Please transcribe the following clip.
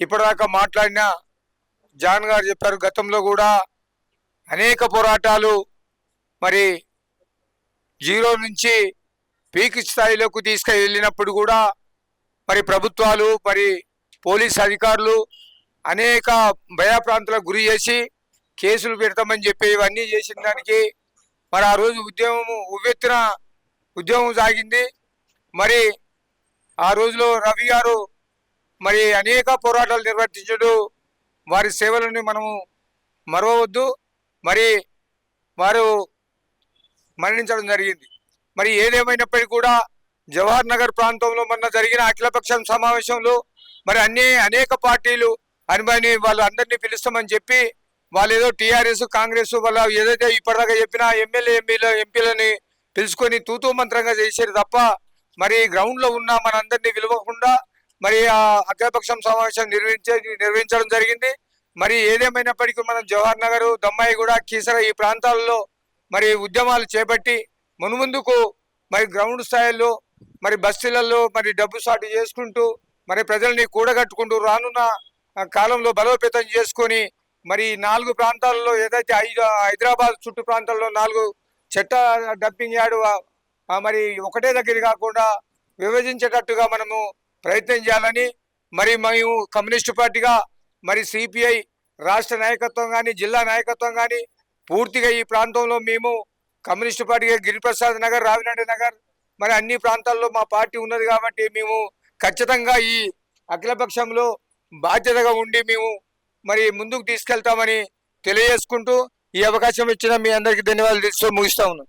ఇప్పటిదాకా మాట్లాడిన జాన్ గారు చెప్పారు, గతంలో కూడా అనేక పోరాటాలు మరి జీరో నుంచి పీక్ స్థాయిలోకి తీసుకెళ్ళినప్పుడు కూడా మరి ప్రభుత్వాలు మరి పోలీస్ అధికారులు అనేక భయప్రాంతాలకు గురి చేసి కేసులు పెడతామని చెప్పి ఇవన్నీ చేసిన దానికి మరి ఆ రోజు ఉవ్వెత్తున ఉద్యమం సాగింది. మరి ఆ రోజులో రవి గారు మరి అనేక పోరాటాలు నిర్వర్తించడు, వారి సేవలని మనము మరవవద్దు. మరి వారు మరణించడం జరిగింది. మరి ఏదేమైనప్పటికీ కూడా జవహర్ నగర్ ప్రాంతంలో మొన్న జరిగిన అఖిలపక్షం సమావేశంలో మరి అనేక పార్టీలు అనుభవాన్ని వాళ్ళు అందరినీ పిలుస్తామని చెప్పి వాళ్ళు ఏదో టీఆర్ఎస్ కాంగ్రెస్ వాళ్ళ ఏదైతే ఇప్పటిదాకా చెప్పినా ఎంపీలని పిలుచుకొని తూతూ మంత్రంగా చేశారు తప్ప మరి గ్రౌండ్లో ఉన్న మనందరినీ పిలవకుండా మరి ఆ అఖిలపక్షం సమావేశం నిర్వహించడం జరిగింది. మరి ఏదేమైనప్పటికీ మనం జవహర్ నగర్, దమ్మాయిగూడ, కీసర ఈ ప్రాంతాల్లో మరి ఉద్యమాలు చేపట్టి మున్ముందుకు మరి గ్రౌండ్ స్థాయిలో మరి బస్తీలలో మరి డబ్బు సాటు చేసుకుంటూ మరి ప్రజల్ని కూడగట్టుకుంటూ రానున్న కాలంలో బలోపేతం చేసుకొని మరి 4 ప్రాంతాల్లో ఏదైతే హైదరాబాద్ చుట్టూ ప్రాంతాల్లో 4 చెత్త డంపింగ్ యార్డు మరి ఒకటే దగ్గర కాకుండా విభజించేటట్టుగా మనము ప్రయత్నం చేయాలని మరి మేము కమ్యూనిస్టు పార్టీగా మరి సిపిఐ రాష్ట్ర నాయకత్వం కానీ జిల్లా నాయకత్వం కానీ పూర్తిగా ఈ ప్రాంతంలో మేము కమ్యూనిస్టు పార్టీగా గిరిప్రసాద్ నగర్, రావినాయుడు నగర్ మరి అన్ని ప్రాంతాల్లో మా పార్టీ ఉన్నది కాబట్టి మేము ఖచ్చితంగా ఈ అఖిలపక్షంలో బాధ్యతగా ఉండి మేము మరి ముందుకు తీసుకెళ్తామని తెలియజేసుకుంటూ ఈ అవకాశం ఇచ్చిన మీ అందరికీ ధన్యవాదాలు తెలుస్తూ ముగిస్తా ఉన్నాం.